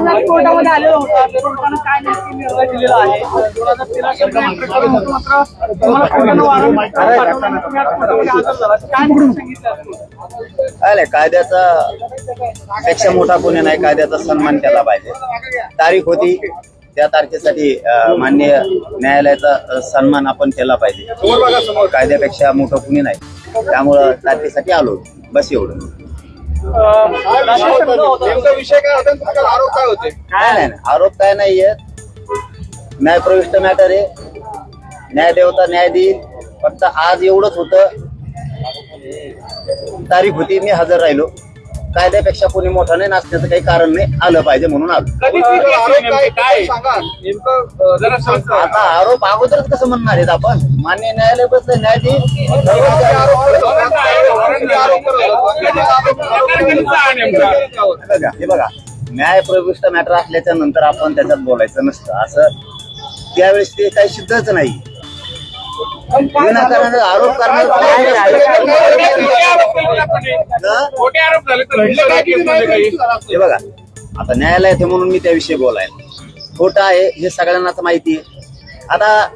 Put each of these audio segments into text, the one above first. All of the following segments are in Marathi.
आज कोर्टामध्ये आलेला होता, कोर्टानं काय नक्की निर्णय दिलेला आहे? 2013 प्रकरण होतं, मात्र तुम्हाला कोर्टानं वारंवार पाठवलं, तुम्ही आज कोर्टामध्ये हजर झाला, काय म्हणून सांगितलं? कायद्याचा पेक्षा मोठा कोणी नाही, कायद्याचा सन्मान केला पाहिजे। तारीख होती त्या तारखेसाठी माननीय न्यायालयाचा सन्मान आपण केला पाहिजे। कायद्यापेक्षा मोठं कुणी नाही, त्यामुळं तारखेसाठी आलो, बस एवढं। विषय काय होता, तुमचा आरोप काय होते? काय नाही, आरोप काय नाहीये, न्यायप्रविष्ट मॅटर आहे, न्यायदेवता न्याय देईल। फक्त आज एवढंच होतं, तारीख होती, मी हजर राहिलो। कायद्यापेक्षा कोणी मोठा नाही, नाचण्याचं काही कारण नाही, आलं पाहिजे म्हणून आलो। आता आरोप अगोदरच कसं म्हणणार आहेत आपण? मान्य न्यायालय बसलं, न्यायाधीश हे बघा, न्यायप्रविष्ट मॅटर असल्याच्या नंतर आपण त्याच्यात बोलायचं नसतं, असं त्यावेळेस ते काही सिद्धच नाही। विनाकारण आरोप हे बघा, आता न्यायालय आहे म्हणून मी त्याविषयी बोलायला, खोटं आहे हे सगळ्यांनाच माहिती आहे। आता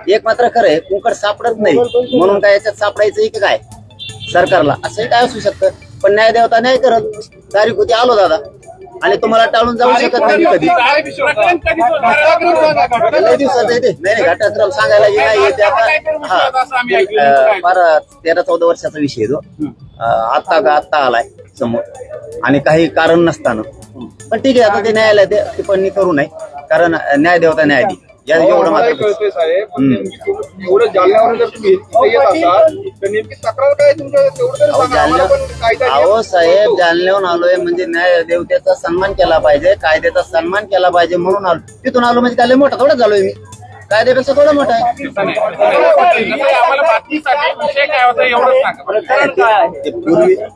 एक मात्र खरं आहे, कुंकड सापडत नाही म्हणून काय याच्यात सापडायचं की काय सरकारला, असंही काय असू शकतं। पण न्यायदेवता नाही करत, तारीख होती, आलो दादा, आणि तुम्हाला टाळून जाऊ शकत नाही कधी। लय दिवसात येते नाही, घटनाक्रम सांगायला जे नाही येते आता। हा, फार 13-14 वर्षाचा विषय तो, आत्ता आलाय समोर, आणि काही कारण नसताना। पण ठीक आहे, आता ते न्यायालय टिप्पणी करू नये, कारण न्यायदेवता न्याय देईल, या एवढं मात्र। एवढं जालन्यावर जर तुम्ही येत असाल तर नेमकी तक्रार काय तुमच्या? अहो साहेब, जालन्याहून आलोय म्हणजे न्यायदेवतेचा सन्मान केला पाहिजे, कायद्याचा सन्मान केला पाहिजे म्हणून आलो। तिथून आलो म्हणजे काय मोठा थोडा झालोय मी, कायद्यापेक्षा थोडा मोठा आहे।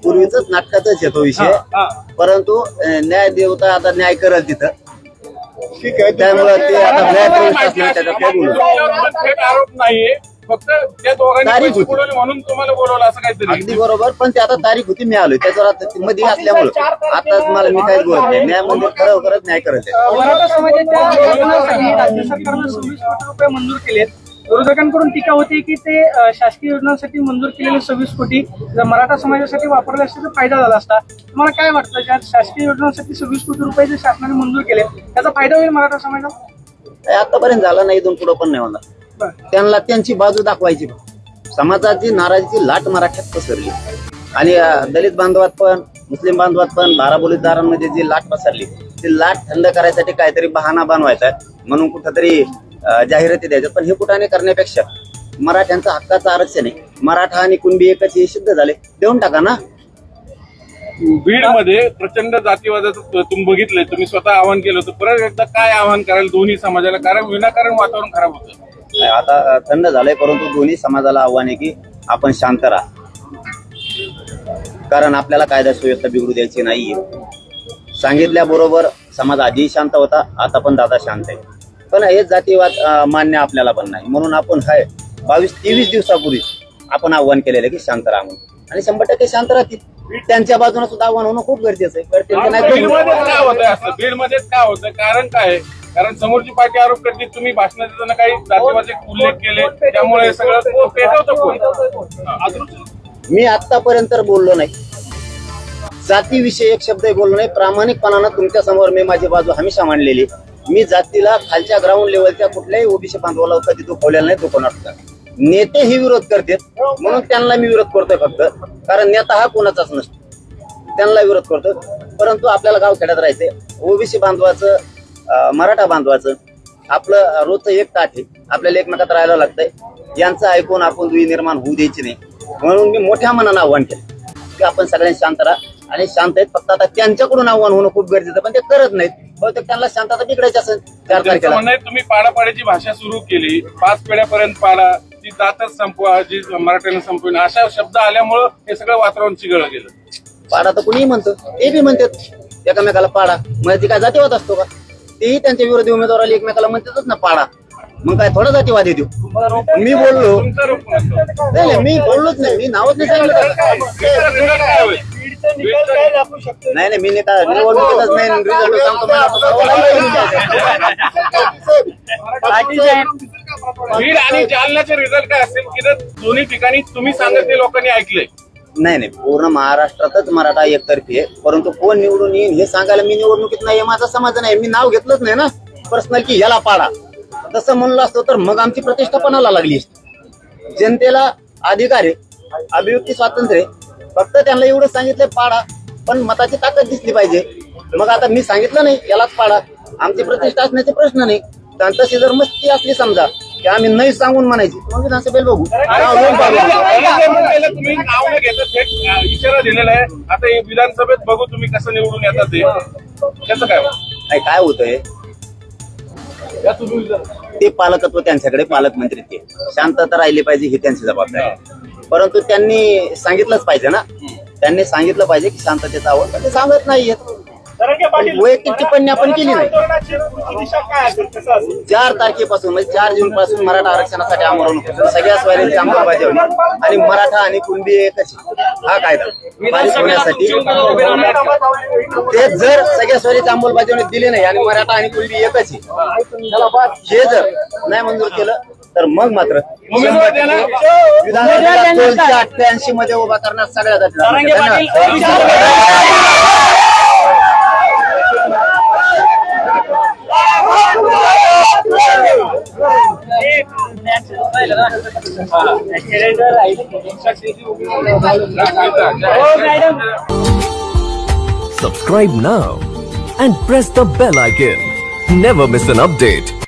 पूर्वीच नाटकातच येतो विषय, परंतु न्यायदेवता आता न्याय करेल तिथं, त्यामुळे ते आता आरोप नाहीये, फक्त त्या दोघांनी म्हणून तुम्हाला बोलवलं असं काहीतरी। अगदी बरोबर, पण ते आता तारीख होती, मी आलोय त्याच्यावर आता मध्ये असल्यामुळे आता मला मी काही बोलत नाही। न्यायामध्ये खरं करत न्याय करत आहे। मराठा समाजाच्या योजनांसाठी राज्य सरकारनं 26 कोटी रुपये मंजूर केलेत। विरोधकांकडून टीका होती की ते शासकीय योजनांसाठी मंजूर केलेले 26 कोटी जर मराठा समाजासाठी वापरले असते तर फायदा झाला असता। तुम्हाला काय वाटतं, ज्या शासकीय योजनांसाठी 26 कोटी रुपये जे शासनाने मंजूर केले, त्याचा फायदा होईल मराठा समाजाला? आतापर्यंत झाला नाही, इथून पुढे पण नाही होणार। त्यांना त्यांची बाजू दाखवायची, समाजाची नाराजीची लाट मराठ्यात पसरली, आणि दलित बांधवात पण, मुस्लिम बांधवात पण, बाराबोलीदारांमध्ये जी लाट पसरली, ती लाट थंड करायसाठी काहीतरी बहाणा बनवायचा म्हणून कुठंतरी जाहिराती द्यायच्या। पण हे कुठाने करण्यापेक्षा मराठ्यांचं हक्काचं आरक्षण आहे, मराठा आणि कुणबी एकच हे सिद्ध झाले, देऊन टाका ना। बीड मध्ये प्रचंड जातीवादाचं तुम्ही बघितलंय, तुम्ही स्वतः आवाहन केलं होतं, परत एकदा काय आवाहन कराल दोन्ही समाजाला, कारण विनाकारण वातावरण खराब होतं? आता थंड झालंय, परंतु दोन्ही समाजाला आव्हान आहे की आपण शांत राहा, कारण आपल्याला कायदा सुव्यवस्था बिघडू द्यायची नाहीये। सांगितल्याबरोबर समाज आधीही शांत होता, आता पण दादा शांत आहे, पण हे जातीवाद मान्य आपल्याला पण नाही, म्हणून आपण 22-23 दिवसापूर्वी आपण आव्हान केलेलं की शांत राहा म्हणून, आणि 100% शांत राहतील। त्यांच्या बाजूने सुद्धा आव्हान होणं खूप गरजेचं आहे। बीडमध्ये काय होतं, कारण काय? कारण समोरची पार्टी आरोप करते तुम्ही भाषणात देताना काही जातीवादाचे उल्लेख केले, त्यामुळे हे सगळं पेटवतं। मी आतापर्यंत बोललो नाही, जातीविषयी एक शब्द बोललो नाही। प्रामाणिकपणानं तुमच्या समोर मी माझी बाजू हमेशा मांडलेली। मी जातीला खालच्या ग्राउंड लेवलच्या कुठल्याही ओबीसी बांधवाला कधी दुखवलेला नाही, दुखवणार। नेते ही विरोध करतात म्हणून त्यांना मी विरोध करतोय फक्त, कारण नेता हा कोणाचाच नसतो, त्यांना विरोध करतोय। परंतु आपल्याला गावखेड्यात राहायचंय, ओबीसी बांधवाचं, मराठा बांधवाचं आपलं रोजचं एक ताट आहे, आपल्याला एकमेकात राहायला लागतंय। यांचं ऐकून आपण दुई निर्माण होऊ द्यायची नाही, म्हणून मी मोठ्या मनानं आव्हान केलं की आपण सगळ्यांनी शांत राहा, आणि शांत आहेत। फक्त आता त्यांच्याकडून आव्हान होणं खूप गरजेचं, पण ते करत नाहीत, बहुतेक त्यांना शांतता बिघडायची असेल। 4 तारखेला तुम्ही पाडापाड्याची भाषा सुरू केली, 5 पिढ्यापर्यंत पाडा, ती जातच संपवा, जी मराठ्यानं संपवून, अशा शब्द आल्यामुळं हे सगळं वातावरण चिघळलं गेलं। पाडा तर कुणीही म्हणतो, ते बी म्हणतात एकामेकाला पाडा, म्हणजे ती काय जातीवाद असतो का? तेही त्यांच्या विरोधी उमेदवाराला एकमेकाला म्हणतातच ना पाडा, मग काय थोडा जातीवाद येतो? मी बोललो नाही, मी बोललोच नाही, मी नावच नाही सांगितलं। नाही मी निवडणुकीतच नाही रिझल्ट सांगतो बीड आणि जालन्याचे रिझल्ट काय असतील की दोन्ही ठिकाणी तुम्ही सांगत ते लोकांनी ऐकलंय? नाही पूर्ण महाराष्ट्रातच मराठा एकतर्फी आहे, परंतु कोण निवडून येईल हे सांगायला मी निवडणुकीत नाही, माझा समाज नाही, मी नाव घेतलंच नाही ना पर्सनल की ह्याला पाडा. तसं म्हणलं असतं तर मग आमची प्रतिष्ठा पणाला लागली असती. जनतेला अधिकार आहे, अभिव्यक्ती स्वातंत्र्य आहे, फक्त त्यांना एवढं सांगितलंय पाडा, पण मताची ताकद दिसली पाहिजे. मग आता मी सांगितलं नाही यालाच पाडा, आमची प्रतिष्ठा असण्याचे प्रश्न नाही. तशी जर मस्ती असली समजा की आम्ही नाही सांगून म्हणायची मग विधानसभेला बघू. तुम्ही नाव न घेता थेट इशारा दिलेला आहे, आता हे विधानसभेत बघू तुम्ही कसं निवडून येतात ते कसं काय होतंय ते पालकत्व त्यांच्याकडे, पालकमंत्री ते शांतता राहिली पाहिजे ही त्यांची जबाबदारी. परंतु त्यांनी सांगितलंच पाहिजे ना, त्यांनी सांगितलं पाहिजे की शांततेचा आवाज ते सांगत नाहीयेत. वैयक्तिक टिप्पणी आपण केली नाही. 4 तारखेपासून म्हणजे 4 जून पासून मराठा आरक्षणासाठी आंदोलन सगळ्या स्वारींची अंमलबजावणी आणि मराठा आणि कुणबी एकच हा कायदा पारित होण्यासाठी ते जर सगळ्या स्वारीची अंमलबजावणी दिली नाही आणि मराठा आणि कुणबी एकच हे जर नाही मंजूर केलं तर मग मात्र विधानसभेला 88 मध्ये उभा करण्यात सगळ्यात Subscribe now and press the bell icon. Never miss an update.